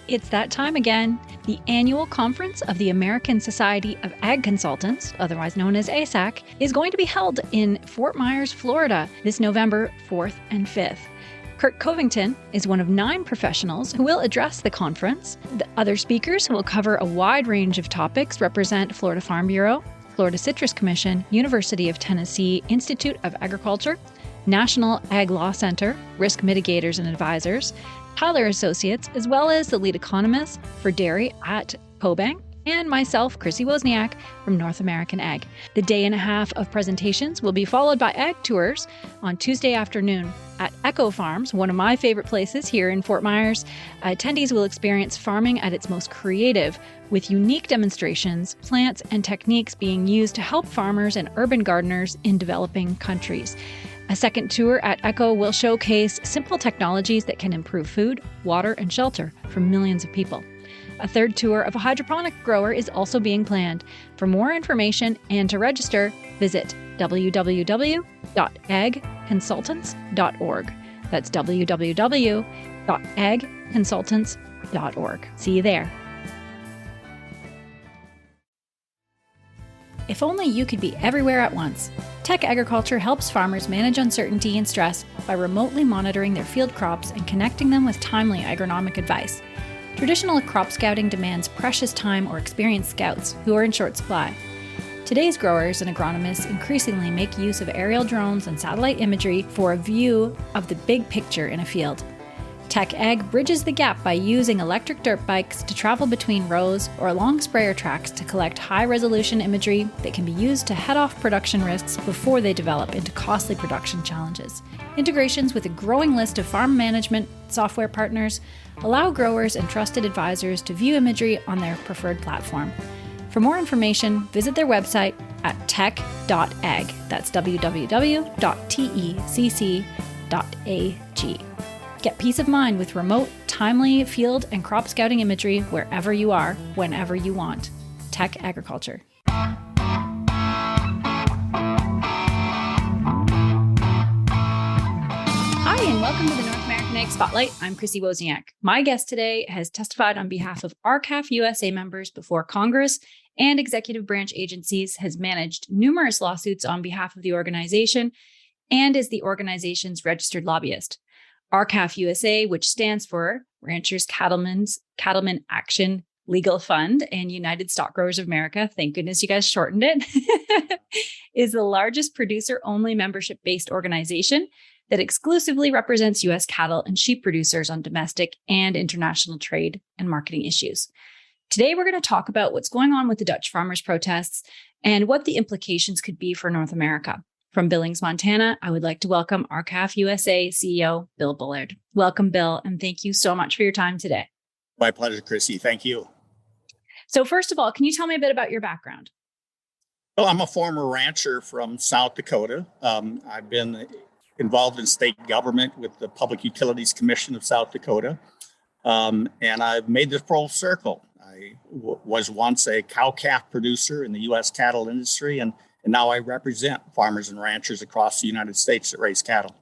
It's that time again. The annual conference of the American Society of Ag Consultants, otherwise known as ASAC, is going to be held in Fort Myers, Florida, this November 4th and 5th. Kurt Covington is one of 9 professionals who will address the conference. The other speakers who will cover a wide range of topics represent Florida Farm Bureau, Florida Citrus Commission, University of Tennessee Institute of Agriculture, National Ag Law Center, Risk Mitigators and Advisors, Tyler Associates, as well as the lead economist for dairy at CoBank, and myself, Chrissy Wozniak from North American Ag. The day and a half of presentations will be followed by ag tours on Tuesday afternoon at Echo Farms, one of my favorite places here in Fort Myers. Attendees will experience farming at its most creative, with unique demonstrations, plants, and techniques being used to help farmers and urban gardeners in developing countries. A second tour at Echo will showcase simple technologies that can improve food, water, and shelter for millions of people. A third tour of a hydroponic grower is also being planned. For more information and to register, visit www.agconsultants.org. That's www.agconsultants.org. See you there. If only you could be everywhere at once. Tech Agriculture helps farmers manage uncertainty and stress by remotely monitoring their field crops and connecting them with timely agronomic advice. Traditional crop scouting demands precious time or experienced scouts who are in short supply. Today's growers and agronomists increasingly make use of aerial drones and satellite imagery for a view of the big picture in a field. Tech Ag bridges the gap by using electric dirt bikes to travel between rows or along sprayer tracks to collect high-resolution imagery that can be used to head off production risks before they develop into costly production challenges. Integrations with a growing list of farm management software partners allow growers and trusted advisors to view imagery on their preferred platform. For more information, visit their website at tech.ag. That's www.tecc.ag. Get peace of mind with remote, timely field and crop scouting imagery wherever you are, whenever you want. Tech Agriculture. Hi, and welcome to the North American Ag Spotlight. I'm Chrissy Wozniak. My guest today has testified on behalf of RCAF USA members before Congress and executive branch agencies, has managed numerous lawsuits on behalf of the organization, and is the organization's registered lobbyist. RCAF USA, which stands for Ranchers Cattlemen Action Legal Fund and United Stock Growers of America, thank goodness you guys shortened it, is the largest producer-only membership-based organization that exclusively represents U.S. cattle and sheep producers on domestic and international trade and marketing issues. Today, we're going to talk about what's going on with the Dutch farmers' protests and what the implications could be for North America. From Billings, Montana, I would like to welcome RCAF USA CEO Bill Bullard. Welcome, Bill, and thank you so much for your time today. My pleasure, Chrissy. Thank you. So first of all, can you tell me a bit about your background? Well, I'm a former rancher from South Dakota. I've been involved in state government with the Public Utilities Commission of South Dakota, and I've made this full circle. I was once a cow-calf producer in the U.S. cattle industry, and now I represent farmers and ranchers across the United States that raise cattle.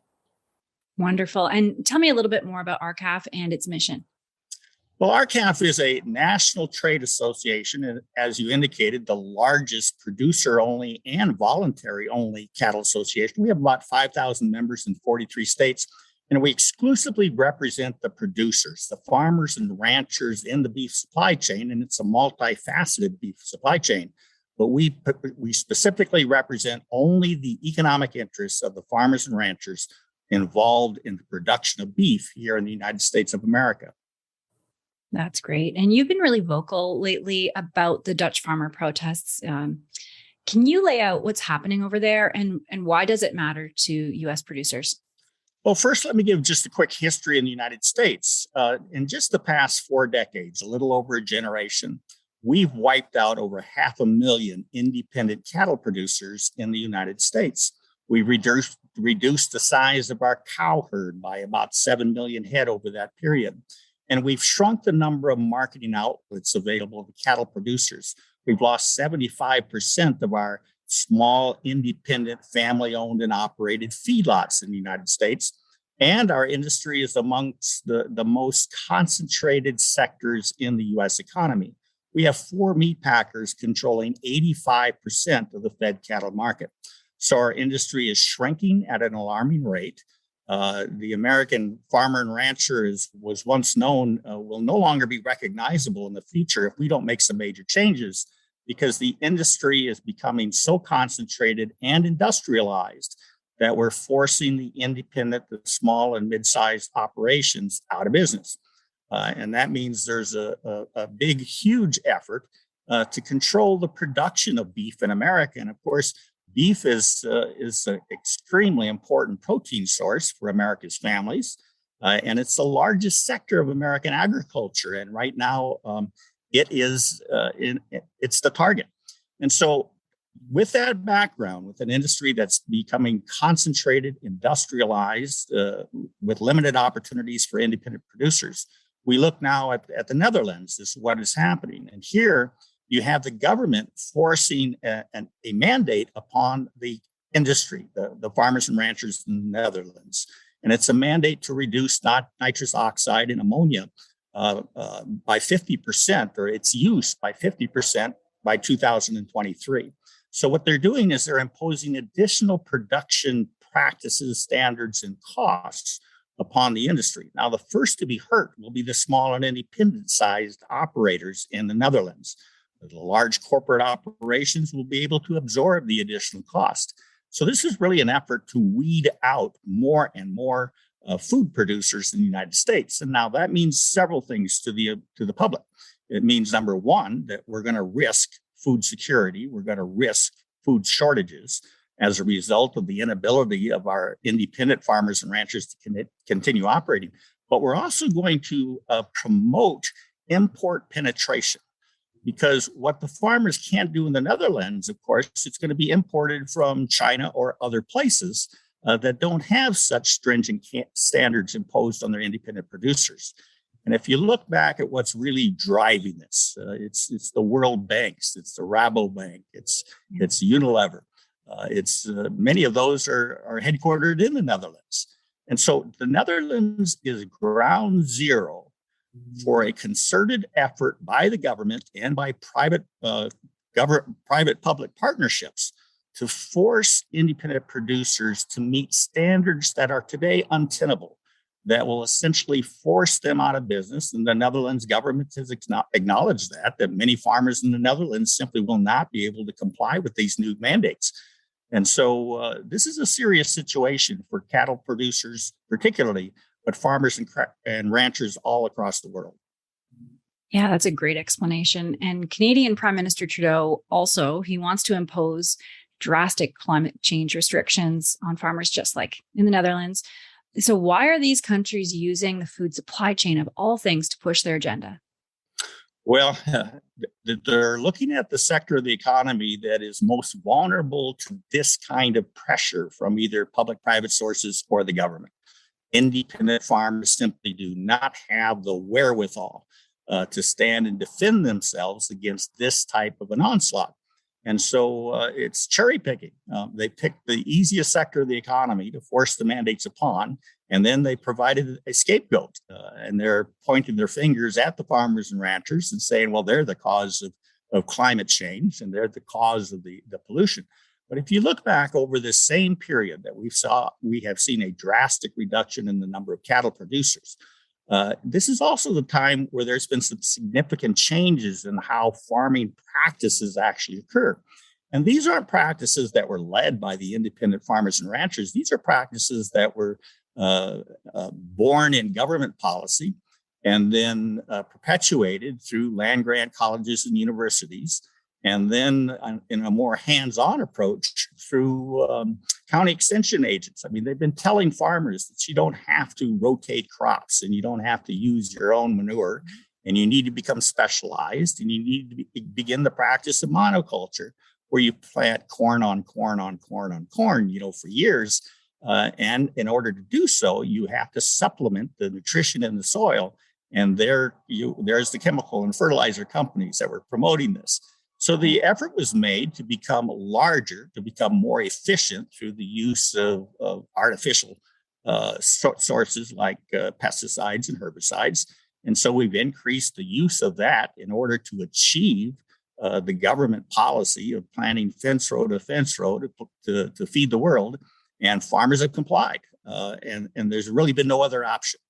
Wonderful. And tell me a little bit more about RCAF and its mission. Well, RCAF is a national trade association, and as you indicated, the largest producer-only and voluntary-only cattle association. We have about 5,000 members in 43 states, and we exclusively represent the producers, the farmers and ranchers in the beef supply chain, and it's a multifaceted beef supply chain. But we specifically represent only the economic interests of the farmers and ranchers involved in the production of beef here in the United States of America. That's great. And you've been really vocal lately about the Dutch farmer protests. Can you lay out what's happening over there and why does it matter to U.S. producers? Well, first, let me give just a quick history in the United States. In just the past 4 decades, a little over a generation, we've wiped out over 500,000 independent cattle producers in the United States. We reduced the size of our cow herd by about 7 million head over that period. And we've shrunk the number of marketing outlets available to cattle producers. We've lost 75% of our small, independent, family-owned and operated feedlots in the United States. And our industry is amongst the most concentrated sectors in the U.S. economy. We have 4 meat packers controlling 85% of the fed cattle market. So our industry is shrinking at an alarming rate. The American farmer and rancher was once known, will no longer be recognizable in the future if we don't make some major changes, because the industry is becoming so concentrated and industrialized that we're forcing the independent, the small and mid-sized operations out of business. And that means there's a big, huge effort to control the production of beef in America. And of course, beef is an extremely important protein source for America's families. And it's the largest sector of American agriculture. And right now, it's the target. And so with that background, with an industry that's becoming concentrated, industrialized, with limited opportunities for independent producers, we look now at the Netherlands as what is happening. And here you have the government forcing a mandate upon the industry, the farmers and ranchers in the Netherlands. And it's a mandate to reduce nitrous oxide and ammonia by 50%, or its use by 50% by 2023. So what they're doing is they're imposing additional production practices, standards, and costs upon the industry. Now, the first to be hurt will be the small and independent-sized operators in the Netherlands. The large corporate operations will be able to absorb the additional cost. So this is really an effort to weed out more and more food producers in the United States. And now that means several things to the public. It means, number one, that we're going to risk food security. We're going to risk food shortages as a result of the inability of our independent farmers and ranchers to continue operating. But we're also going to promote import penetration, because what the farmers can't do in the Netherlands, of course, it's going to be imported from China or other places that don't have such stringent standards imposed on their independent producers. And if you look back at what's really driving this, it's the World Banks, it's the Rabobank, it's Unilever. Many of those are headquartered in the Netherlands. And so the Netherlands is ground zero for a concerted effort by the government and by private-public partnerships to force independent producers to meet standards that are today untenable, that will essentially force them out of business. And the Netherlands government has acknowledged that many farmers in the Netherlands simply will not be able to comply with these new mandates. And so this is a serious situation for cattle producers, particularly, but farmers and ranchers all across the world. Yeah, that's a great explanation. And Canadian Prime Minister Trudeau also, he wants to impose drastic climate change restrictions on farmers, just like in the Netherlands. So why are these countries using the food supply chain of all things to push their agenda? Well, they're looking at the sector of the economy that is most vulnerable to this kind of pressure from either public-private sources or the government. Independent farmers simply do not have the wherewithal to stand and defend themselves against this type of an onslaught. And so it's cherry picking. They picked the easiest sector of the economy to force the mandates upon, and then they provided a scapegoat. And they're pointing their fingers at the farmers and ranchers and saying, well, they're the cause of climate change and they're the cause of the pollution. But if you look back over this same period that we have seen a drastic reduction in the number of cattle producers. This is also the time where there's been some significant changes in how farming practices actually occur. And these aren't practices that were led by the independent farmers and ranchers. These are practices that were born in government policy and then perpetuated through land grant colleges and universities, and then in a more hands-on approach through county extension agents. I mean, they've been telling farmers that you don't have to rotate crops and you don't have to use your own manure, and you need to become specialized, and you need to begin the practice of monoculture, where you plant corn on corn on corn on corn, for years. And in order to do so, you have to supplement the nutrition in the soil. And there's the chemical and fertilizer companies that were promoting this. So the effort was made to become larger, to become more efficient through the use of artificial sources like pesticides and herbicides. And so we've increased the use of that in order to achieve the government policy of planting fence row to fence row to feed the world. And farmers have complied. And there's really been no other option.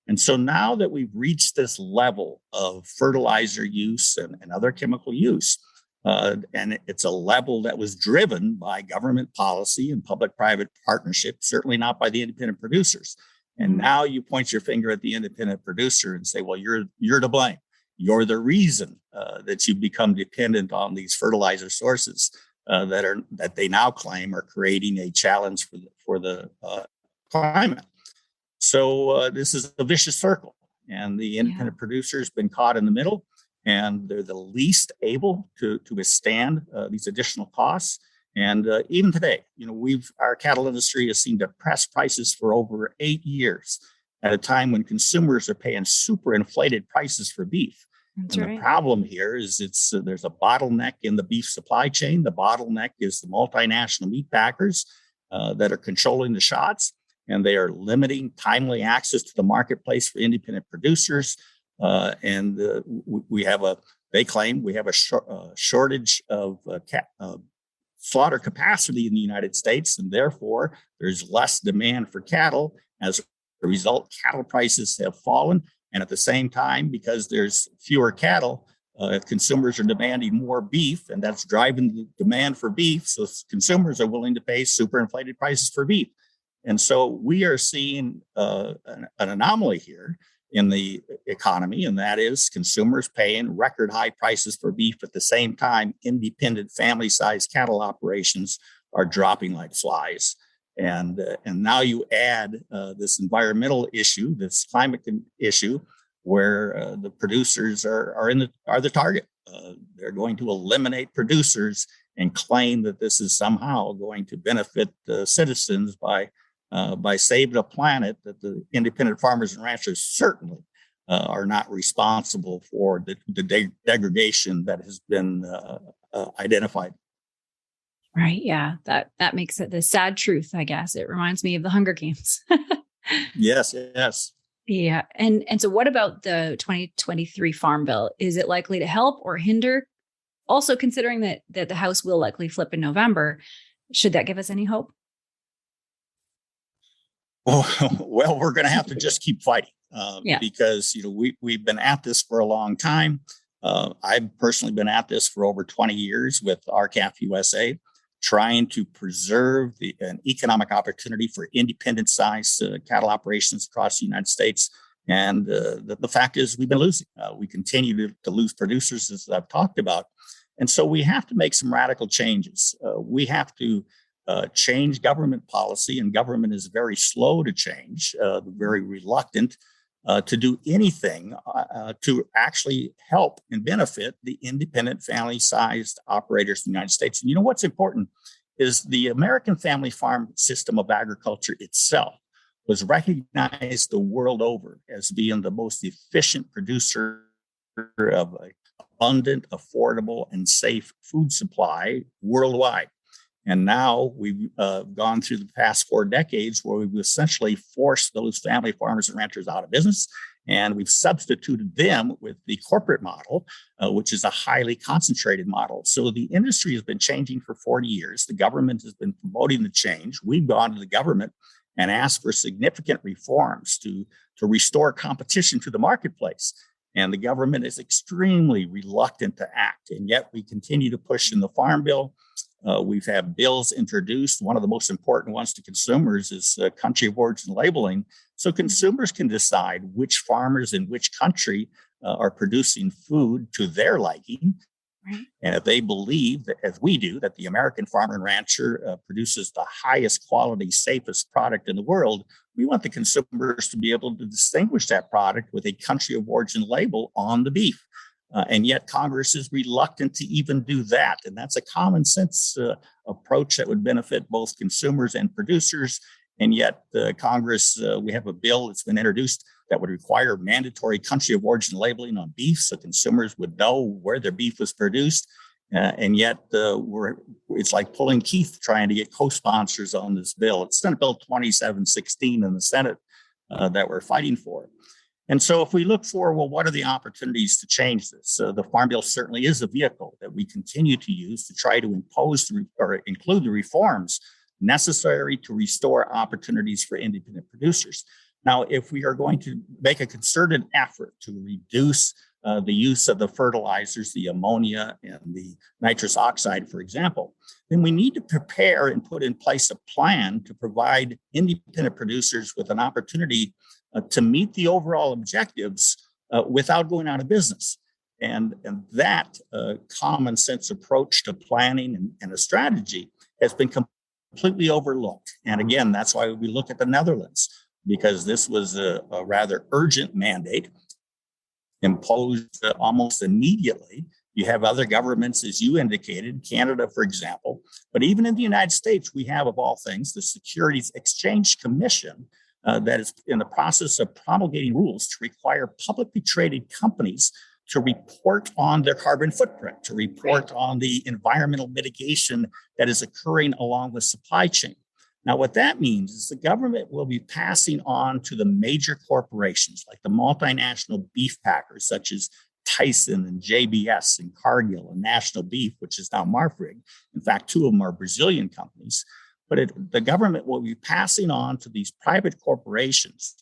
And so now that we've reached this level of fertilizer use and other chemical use, and it's a level that was driven by government policy and public-private partnership, certainly not by the independent producers. And now you point your finger at the independent producer and say, well, you're to blame. You're the reason that you become dependent on these fertilizer sources that they now claim are creating a challenge for the climate. So this is a vicious circle, and the independent producer has been caught in the middle, and they're the least able to withstand these additional costs. And even today, our cattle industry has seen depressed prices for over 8 years at a time when consumers are paying super inflated prices for beef. That's and right. The problem here is there's a bottleneck in the beef supply chain. The bottleneck is the multinational meat packers that are controlling the shots, and they are limiting timely access to the marketplace for independent producers. They claim we have a shortage of slaughter capacity in the United States, and therefore there's less demand for cattle. As a result, cattle prices have fallen. And at the same time, because there's fewer cattle, consumers are demanding more beef, and that's driving the demand for beef. So consumers are willing to pay super inflated prices for beef. And so we are seeing an anomaly here in the economy, and that is consumers paying record high prices for beef at the same time independent family-sized cattle operations are dropping like flies. And now you add this environmental issue, this climate issue, where the producers are the target. They're going to eliminate producers and claim that this is somehow going to benefit the citizens by saving a planet that the independent farmers and ranchers certainly are not responsible for the degradation that has been identified. Right. Yeah. That makes it the sad truth, I guess. It reminds me of the Hunger Games. Yes. Yeah. And so what about the 2023 Farm Bill? Is it likely to help or hinder? Also considering that the House will likely flip in November, should that give us any hope? Well, we're going to have to just keep fighting because, we've been at this for a long time. I've personally been at this for over 20 years with RCAF USA, trying to preserve an economic opportunity for independent-sized cattle operations across the United States. And the fact is we've been losing. We continue to lose producers, as I've talked about. And so we have to make some radical changes. We have to change government policy, and government is very slow to change, very reluctant to do anything to actually help and benefit the independent family-sized operators in the United States. And what's important is the American family farm system of agriculture itself was recognized the world over as being the most efficient producer of abundant, affordable, and safe food supply worldwide. And now we've gone through the past 4 decades where we've essentially forced those family farmers and ranchers out of business. And we've substituted them with the corporate model, which is a highly concentrated model. So the industry has been changing for 40 years. The government has been promoting the change. We've gone to the government and asked for significant reforms to restore competition to the marketplace. And the government is extremely reluctant to act. And yet we continue to push in the Farm Bill. We've had bills introduced. One of the most important ones to consumers is country of origin labeling. So consumers can decide which farmers in which country are producing food to their liking. Right. And if they believe that, as we do, that the American farmer and rancher produces the highest quality, safest product in the world, we want the consumers to be able to distinguish that product with a country of origin label on the beef. And yet Congress is reluctant to even do that. And that's a common sense approach that would benefit both consumers and producers. And yet Congress, we have a bill that's been introduced that would require mandatory country of origin labeling on beef so consumers would know where their beef was produced. And yet it's like pulling teeth trying to get co-sponsors on this bill. It's Senate Bill 2716 in the Senate that we're fighting for. And so if we look for, well, what are the opportunities to change this? The Farm Bill certainly is a vehicle that we continue to use to try to impose or include the reforms necessary to restore opportunities for independent producers. Now, if we are going to make a concerted effort to reduce the use of the fertilizers, the ammonia and the nitrous oxide, for example, then we need to prepare and put in place a plan to provide independent producers with an opportunity to meet the overall objectives without going out of business. And that common sense approach to planning and a strategy has been completely overlooked. And again, that's why we look at the Netherlands, because this was a rather urgent mandate imposed almost immediately. You have other governments, as you indicated, Canada, for example. But even in the United States, we have, of all things, the Securities Exchange Commission that is in the process of promulgating rules to require publicly traded companies to report on their carbon footprint, to report on the environmental mitigation that is occurring along the supply chain. Now, what that means is the government will be passing on to the major corporations, like the multinational beef packers, such as Tyson and JBS and Cargill and National Beef, which is now Marfrig. In fact, two of them are Brazilian companies. But the government will be passing on to these private corporations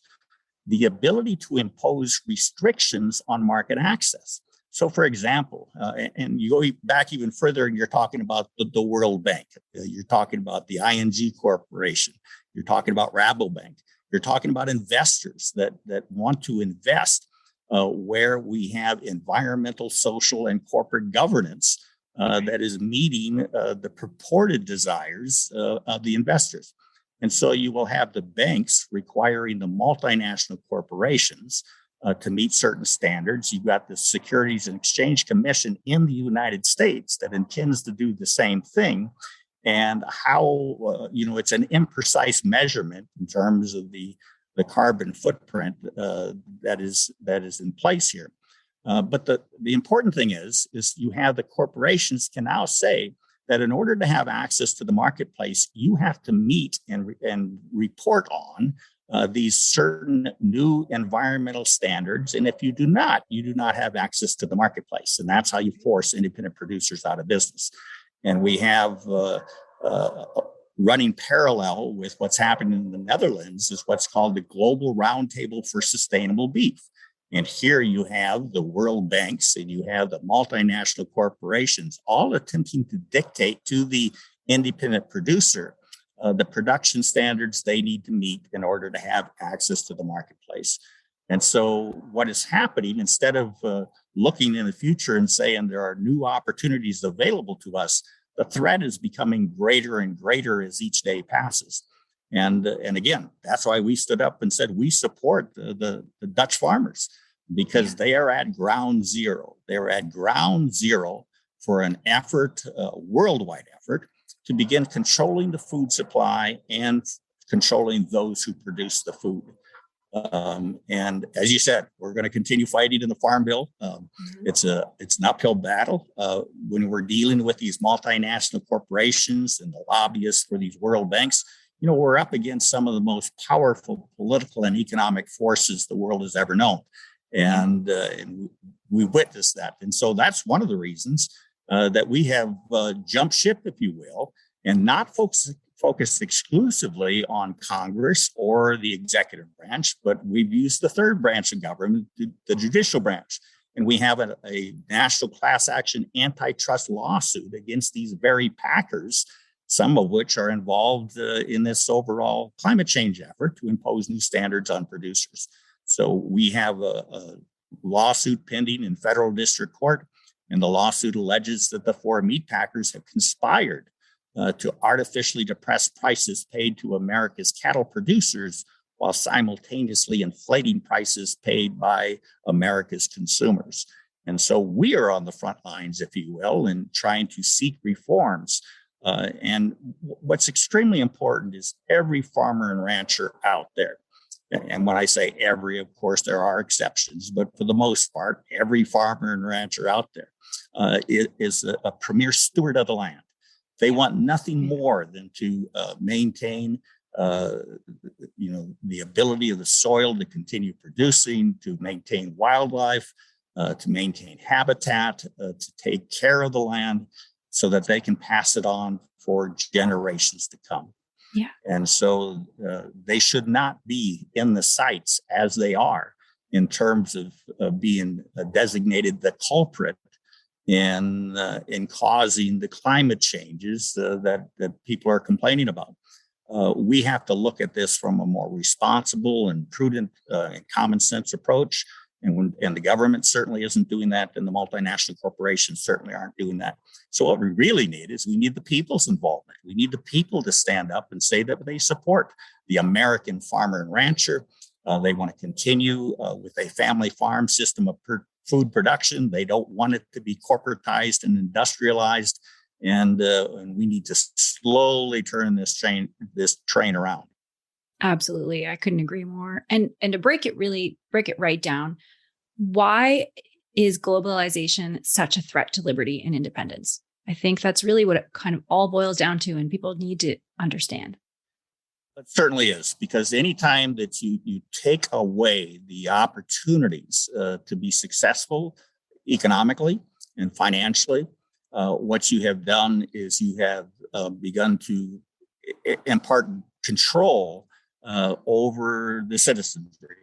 the ability to impose restrictions on market access. So, for example, and you go back even further, and you're talking about the World Bank, you're talking about the ING Corporation, you're talking about Rabobank, you're talking about investors that want to invest where we have environmental, social, and corporate governance that is meeting the purported desires of the investors. And so you will have the banks requiring the multinational corporations to meet certain standards. You've got the Securities and Exchange Commission in the United States that intends to do the same thing. And how, it's an imprecise measurement in terms of the carbon footprint that is in place here. But the important thing is you have the corporations can now say that in order to have access to the marketplace, you have to meet and report on these certain new environmental standards. And if you do not have access to the marketplace. And that's how you force independent producers out of business. And we have running parallel with what's happening in the Netherlands is what's called the Global Roundtable for Sustainable Beef. And here you have the world banks and you have the multinational corporations all attempting to dictate to the independent producer the production standards they need to meet in order to have access to the marketplace. And so what is happening, instead of looking in the future and saying there are new opportunities available to us, the threat is becoming greater and greater as each day passes. And again, that's why we stood up and said we support the Dutch farmers, because they are at ground zero. They're at ground zero for an effort, a worldwide effort, to begin controlling the food supply and controlling those who produce the food. And as you said, we're going to continue fighting in the Farm Bill. It's an uphill battle when we're dealing with these multinational corporations and the lobbyists for these world banks. We're up against some of the most powerful political and economic forces the world has ever known. And we witnessed that. And so that's one of the reasons that we have jumped ship, if you will, and not focused exclusively on Congress or the executive branch, but we've used the third branch of government, the judicial branch. And we have a national class action antitrust lawsuit against these very packers, some of which are involved in this overall climate change effort to impose new standards on producers. So we have a lawsuit pending in federal district court, and the lawsuit alleges that the four meat packers have conspired to artificially depress prices paid to America's cattle producers while simultaneously inflating prices paid by America's consumers. And so we are on the front lines, if you will, in trying to seek reforms. And what's extremely important is every farmer and rancher out there And when I say every, of course, there are exceptions, but for the most part, every farmer and rancher out there is a premier steward of the land. They want nothing more than to maintain, the ability of the soil to continue producing, to maintain wildlife, to maintain habitat, to take care of the land so that they can pass it on for generations to come. Yeah. And so they should not be in the sites as they are in terms of being designated the culprit in causing the climate changes that people are complaining about. We have to look at this from a more responsible and prudent and common sense approach. And the government certainly isn't doing that, and the multinational corporations certainly aren't doing that. So what we really need is we need the people's involvement. We need the people to stand up and say that they support the American farmer and rancher. They want to continue with a family farm system of food production. They don't want it to be corporatized and industrialized. And we need to slowly turn this train around. Absolutely. I couldn't agree more. And to break it right down, why is globalization such a threat to liberty and independence? I think that's really what it kind of all boils down to, and people need to understand. It certainly is, because anytime that you take away the opportunities to be successful economically and financially, what you have done is you have begun to impart control over the citizenry.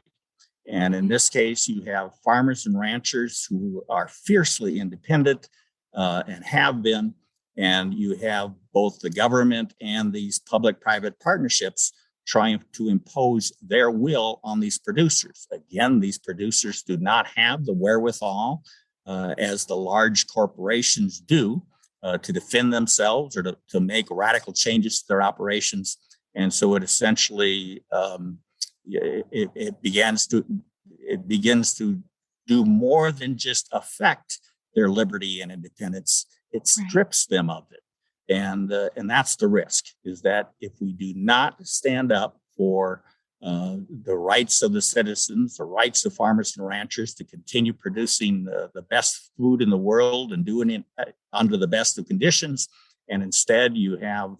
And in this case, you have farmers and ranchers who are fiercely independent and have been, and you have both the government and these public-private partnerships trying to impose their will on these producers. Again, these producers do not have the wherewithal as the large corporations do to defend themselves or to make radical changes to their operations. And so it essentially it begins to do more than just affect their liberty and independence. It strips them of it, and that's the risk. Is that if we do not stand up for the rights of the citizens, the rights of farmers and ranchers to continue producing the best food in the world and doing it under the best of conditions, and instead you have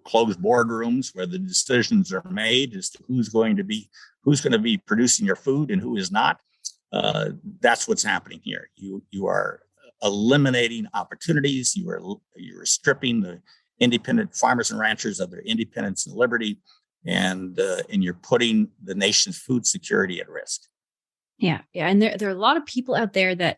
closed boardrooms where the decisions are made as to who's going to be producing your food and who is not. That's what's happening here. You are eliminating opportunities. You are stripping the independent farmers and ranchers of their independence and liberty, and you're putting the nation's food security at risk. Yeah, and there are a lot of people out there that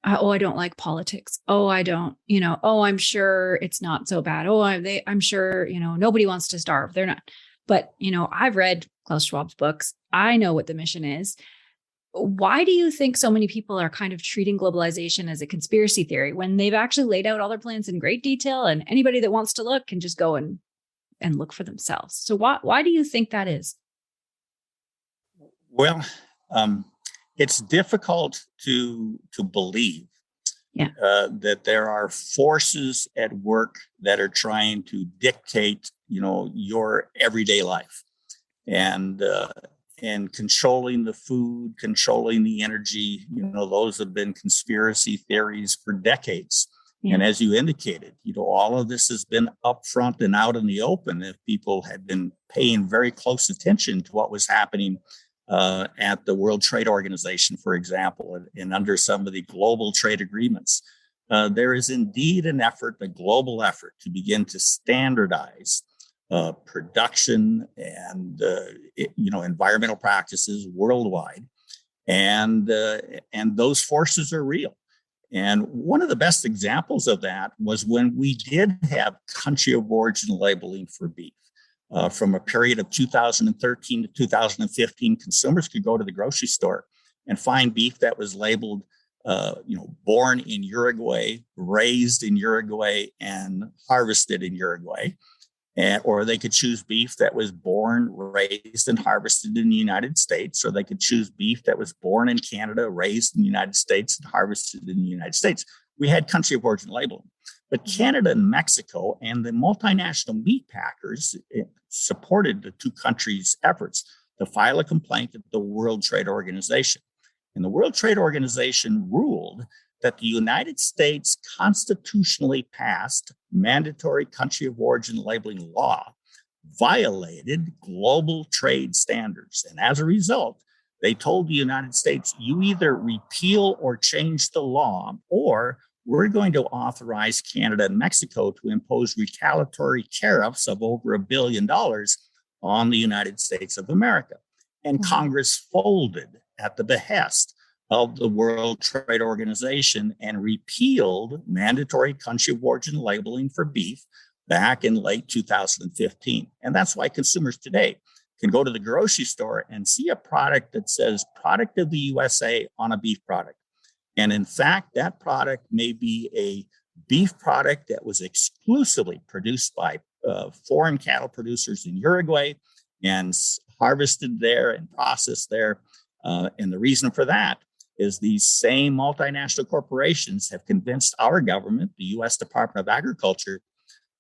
I don't like politics. Oh, I don't, oh, I'm sure it's not so bad. Oh, I'm sure, nobody wants to starve. They're not. But, I've read Klaus Schwab's books. I know what the mission is. Why do you think so many people are kind of treating globalization as a conspiracy theory when they've actually laid out all their plans in great detail, and anybody that wants to look can just go and look for themselves? So why do you think that is? Well, it's difficult to believe that there are forces at work that are trying to dictate, your everyday life, and controlling the food, controlling the energy. Those have been conspiracy theories for decades. Yeah. And as you indicated, all of this has been upfront and out in the open. If people had been paying very close attention to what was happening at the World Trade Organization, for example, and under some of the global trade agreements, there is indeed a global effort to begin to standardize production and environmental practices worldwide, and those forces are real. And one of the best examples of that was when we did have country of origin labeling for beef. From a period of 2013 to 2015, consumers could go to the grocery store and find beef that was labeled, born in Uruguay, raised in Uruguay, and harvested in Uruguay. Or they could choose beef that was born, raised, and harvested in the United States, or they could choose beef that was born in Canada, raised in the United States, and harvested in the United States. We had country of origin labeling. But Canada and Mexico and the multinational meat packers supported the two countries' efforts to file a complaint at the World Trade Organization. And the World Trade Organization ruled that the United States constitutionally passed mandatory country of origin labeling law violated global trade standards. And as a result, they told the United States, you either repeal or change the law, or we're going to authorize Canada and Mexico to impose retaliatory tariffs of over $1 billion on the United States of America. And Congress folded at the behest of the World Trade Organization and repealed mandatory country of origin labeling for beef back in late 2015. And that's why consumers today can go to the grocery store and see a product that says product of the USA on a beef product. And in fact, that product may be a beef product that was exclusively produced by foreign cattle producers in Uruguay and harvested there and processed there. And the reason for that is these same multinational corporations have convinced our government, the U.S. Department of Agriculture,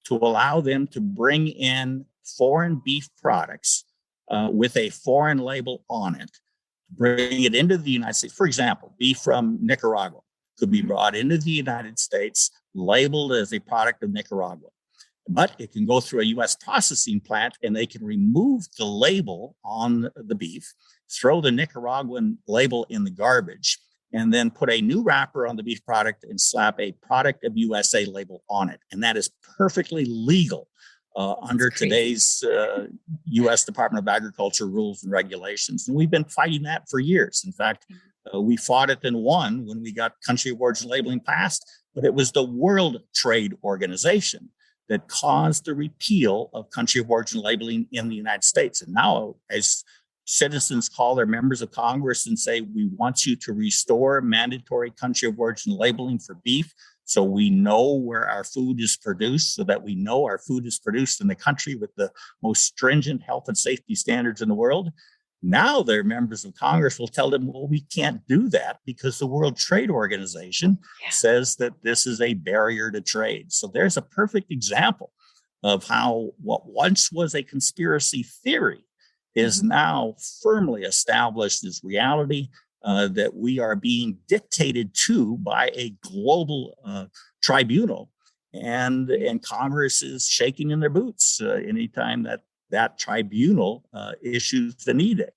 to allow them to bring in foreign beef products with a foreign label on it, bring it into the United States. For example, beef from Nicaragua could be brought into the United States, labeled as a product of Nicaragua. But it can go through a U.S. processing plant and they can remove the label on the beef, throw the Nicaraguan label in the garbage, and then put a new wrapper on the beef product and slap a product of USA label on it. And that is perfectly legal under today's U.S. Department of Agriculture rules and regulations. And we've been fighting that for years. In fact, we fought it and won when we got country of origin labeling passed, but it was the World Trade Organization that caused the repeal of country of origin labeling in the United States. And now, as citizens call their members of Congress and say, we want you to restore mandatory country of origin labeling for beef so we know where our food is produced, so that we know our food is produced in the country with the most stringent health and safety standards in the world. Now their members of Congress will tell them, well, we can't do that because the World Trade Organization says that this is a barrier to trade. So there's a perfect example of how what once was a conspiracy theory is now firmly established as reality, that we are being dictated to by a global tribunal. And Congress is shaking in their boots anytime that tribunal issues an edict.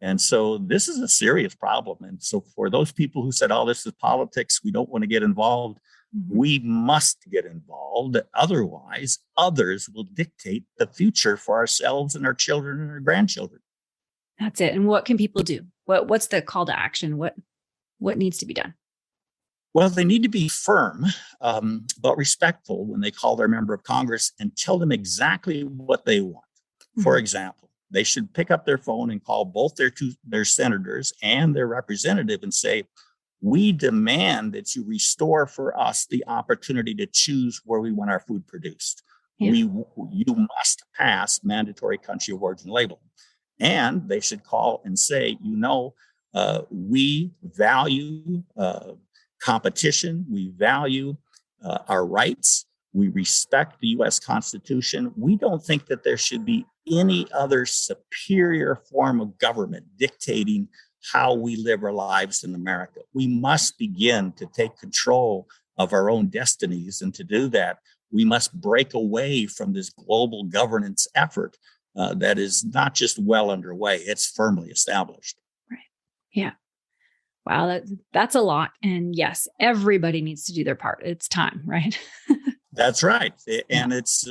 And so this is a serious problem. And so for those people who said, oh, this is politics, we don't want to get involved, we must get involved. Otherwise, others will dictate the future for ourselves and our children and our grandchildren. That's it. And what can people do? What's the call to action? What needs to be done? Well, they need to be firm, but respectful when they call their member of Congress and tell them exactly what they want. For example, they should pick up their phone and call both their senators and their representative and say, we demand that you restore for us the opportunity to choose where we want our food produced. You must pass mandatory country of origin labeling. And they should call and say, we value competition. We value our rights. We respect the U.S. Constitution. We don't think that there should be any other superior form of government dictating how we live our lives in America. We must begin to take control of our own destinies. And to do that, we must break away from this global governance effort that is not just well underway, it's firmly established. Right. Yeah. Wow, that's a lot. And yes, everybody needs to do their part. It's time, right? That's right. And it's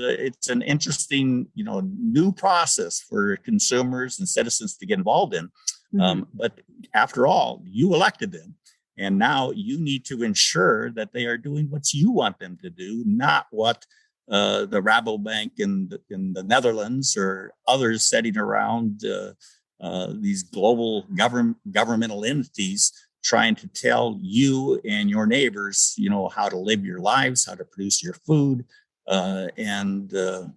an interesting, new process for consumers and citizens to get involved in. But after all, you elected them. And now you need to ensure that they are doing what you want them to do, not what the Rabobank in the Netherlands or others sitting around these global governmental entities trying to tell you and your neighbors, how to live your lives, how to produce your food. And the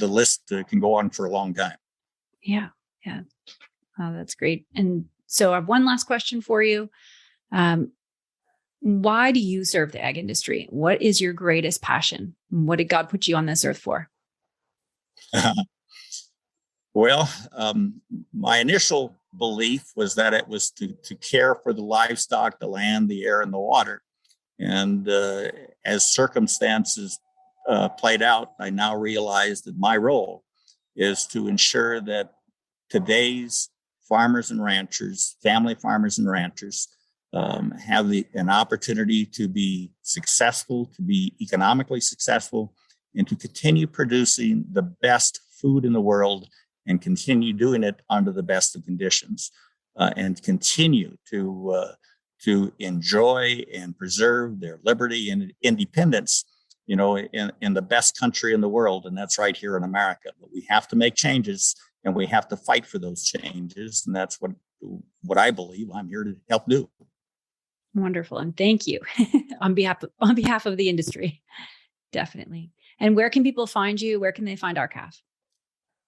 list can go on for a long time. Yeah. Yeah. Oh, that's great. And so I have one last question for you. Why do you serve the ag industry? What is your greatest passion? What did God put you on this earth for? Well, my initial belief was that it was to care for the livestock, the land, the air, and the water. And as circumstances played out, I now realize that my role is to ensure that today's farmers and ranchers, family farmers and ranchers, have an opportunity to be successful, to be economically successful, and to continue producing the best food in the world and continue doing it under the best of conditions, and continue to enjoy and preserve their liberty and independence, in the best country in the world, and that's right here in America. But we have to make changes, and we have to fight for those changes, and that's what I believe I'm here to help do. Wonderful, and thank you on behalf of the industry, definitely. And where can people find you? Where can they find RCAF?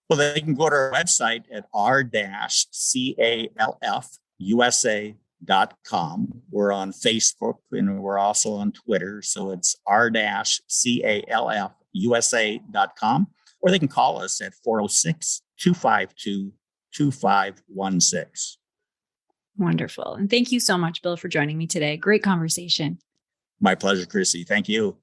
Well, they can go to our website at r-calfusa.com. We're on Facebook and we're also on Twitter. So it's r-calfusa.com, or they can call us at 406-252-2516. Wonderful. And thank you so much, Bill, for joining me today. Great conversation. My pleasure, Chrissy. Thank you.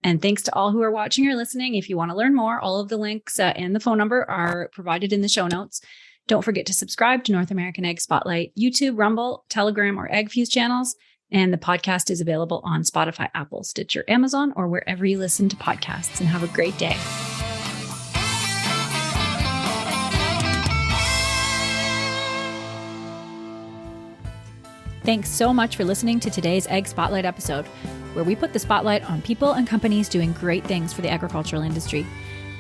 And thanks to all who are watching or listening. If you want to learn more, all of the links and the phone number are provided in the show notes. Don't forget to subscribe to North American Ag Spotlight, YouTube, Rumble, Telegram, or AgFuse channels. And the podcast is available on Spotify, Apple, Stitcher, Amazon, or wherever you listen to podcasts. And have a great day. Thanks so much for listening to today's Ag Spotlight episode, where we put the spotlight on people and companies doing great things for the agricultural industry.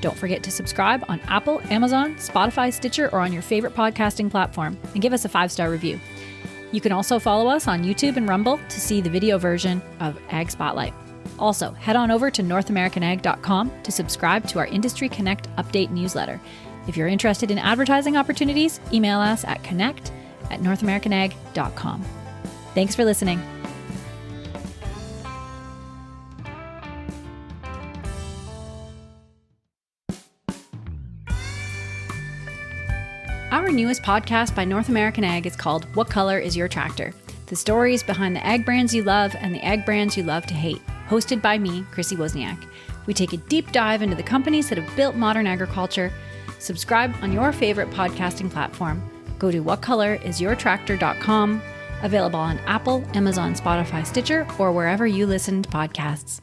Don't forget to subscribe on Apple, Amazon, Spotify, Stitcher, or on your favorite podcasting platform, and give us a 5-star review. You can also follow us on YouTube and Rumble to see the video version of Ag Spotlight. Also, head on over to NorthAmericanAg.com to subscribe to our Industry Connect update newsletter. If you're interested in advertising opportunities, email us at connect@NorthAmericanAg.com. Thanks for listening. Our newest podcast by North American Ag is called What Color is Your Tractor? The stories behind the ag brands you love and the ag brands you love to hate. Hosted by me, Chrissy Wozniak. We take a deep dive into the companies that have built modern agriculture. Subscribe on your favorite podcasting platform. Go to whatcolorisyourtractor.com. Available on Apple, Amazon, Spotify, Stitcher, or wherever you listen to podcasts.